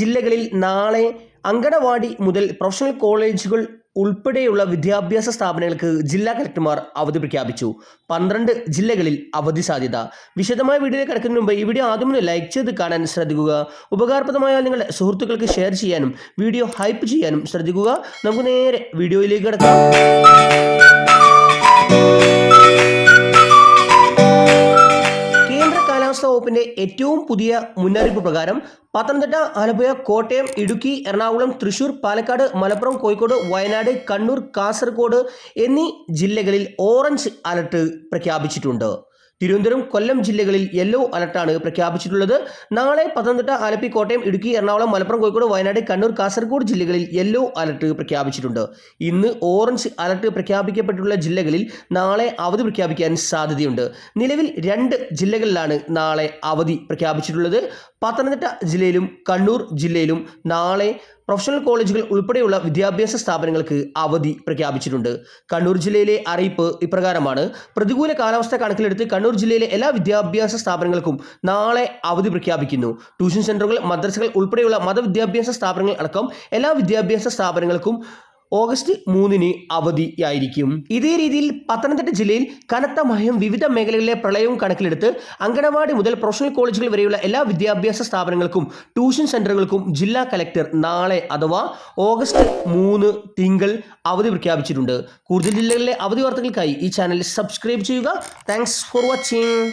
ജില്ലകളിൽ നാളെ അങ്കണവാടി മുതൽ പ്രൊഫഷണൽ കോളേജുകൾ ഉൾപ്പെടെയുള്ള വിദ്യാഭ്യാസ സ്ഥാപനങ്ങൾക്ക് ജില്ലാ കളക്ടർമാർ അവധി പ്രഖ്യാപിച്ചു. 12 ജില്ലകളിൽ അവധി സാധ്യത. വിശദമായ വീഡിയോയിലേക്ക് കടക്കുന്നതിന് മുമ്പ് ഈ വീഡിയോ ആദ്യം ഒന്ന് ലൈക്ക് ചെയ്ത് കാണാൻ ശ്രദ്ധിക്കുക. ഉപകാരപ്രദമായ നിങ്ങളുടെ സുഹൃത്തുക്കൾക്ക് ഷെയർ ചെയ്യാനും വീഡിയോ ഹൈപ്പ് ചെയ്യാനും ശ്രദ്ധിക്കുക. നമുക്ക് നേരെ വീഡിയോയിലേക്ക് കടക്കാം. വകുപ്പിന്റെ ഏറ്റവും പുതിയ മുന്നറിയിപ്പ് പ്രകാരം പത്തനംതിട്ട, ആലപ്പുഴ, കോട്ടയം, ഇടുക്കി, എറണാകുളം, തൃശൂർ, പാലക്കാട്, മലപ്പുറം, കോഴിക്കോട്, വയനാട്, കണ്ണൂർ, കാസർഗോഡ് എന്നീ ജില്ലകളിൽ ഓറഞ്ച് അലർട്ട് പ്രഖ്യാപിച്ചിട്ടുണ്ട്. തിരുവനന്തപുരം, കൊല്ലം ജില്ലകളിൽ യെല്ലോ അലർട്ടാണ് പ്രഖ്യാപിച്ചിട്ടുള്ളത്. നാളെ പത്തനംതിട്ട, ആലപ്പി, കോട്ടയം, ഇടുക്കി, എറണാകുളം, മലപ്പുറം, കോഴിക്കോട്, വയനാട്, കണ്ണൂർ, കാസർഗോഡ് ജില്ലകളിൽ യെല്ലോ അലർട്ട് പ്രഖ്യാപിച്ചിട്ടുണ്ട്. ഇന്ന് ഓറഞ്ച് അലർട്ട് പ്രഖ്യാപിക്കപ്പെട്ടിട്ടുള്ള ജില്ലകളിൽ നാളെ അവധി പ്രഖ്യാപിക്കാൻ സാധ്യതയുണ്ട്. നിലവിൽ 2 ജില്ലകളിലാണ് നാളെ അവധി പ്രഖ്യാപിച്ചിട്ടുള്ളത്. പത്തനംതിട്ട ജില്ലയിലും കണ്ണൂർ ജില്ലയിലും നാളെ പ്രൊഫഷണൽ കോളേജുകൾ ഉൾപ്പെടെയുള്ള വിദ്യാഭ്യാസ സ്ഥാപനങ്ങൾക്ക് അവധി പ്രഖ്യാപിച്ചിട്ടുണ്ട്. കണ്ണൂർ ജില്ലയിലെ അറിയിപ്പ് ഇപ്രകാരമാണ്. പ്രതികൂല കാലാവസ്ഥ കണക്കിലെടുത്ത് കണ്ണൂർ ജില്ലയിലെ എല്ലാ വിദ്യാഭ്യാസ സ്ഥാപനങ്ങൾക്കും നാളെ അവധി പ്രഖ്യാപിക്കുന്നു. ട്യൂഷൻ സെന്ററുകൾ, മദ്രസകൾ ഉൾപ്പെടെയുള്ള മതവിദ്യാഭ്യാസ സ്ഥാപനങ്ങൾ അടക്കം എല്ലാ വിദ്യാഭ്യാസ സ്ഥാപനങ്ങൾക്കും ഓഗസ്റ്റ് 3 അവധിയായിരിക്കും. ഇതേ രീതിയിൽ പത്തനംതിട്ട ജില്ലയിൽ കനത്ത മഴയും വിവിധ മേഖലകളിലെ പ്രളയവും കണക്കിലെടുത്ത് അങ്കണവാടി മുതൽ പ്രൊഫഷണൽ കോളേജുകൾ വരെയുള്ള എല്ലാ വിദ്യാഭ്യാസ സ്ഥാപനങ്ങൾക്കും ട്യൂഷൻ സെന്ററുകൾക്കും ജില്ലാ കലക്ടർ നാളെ അഥവാ ഓഗസ്റ്റ് 3 തിങ്കൾ അവധി പ്രഖ്യാപിച്ചിട്ടുണ്ട്. കൂടുതൽ ജില്ലകളിലെ അവധി വാർത്തകൾക്കായി ഈ ചാനൽ സബ്സ്ക്രൈബ് ചെയ്യുക. Thanks for watching.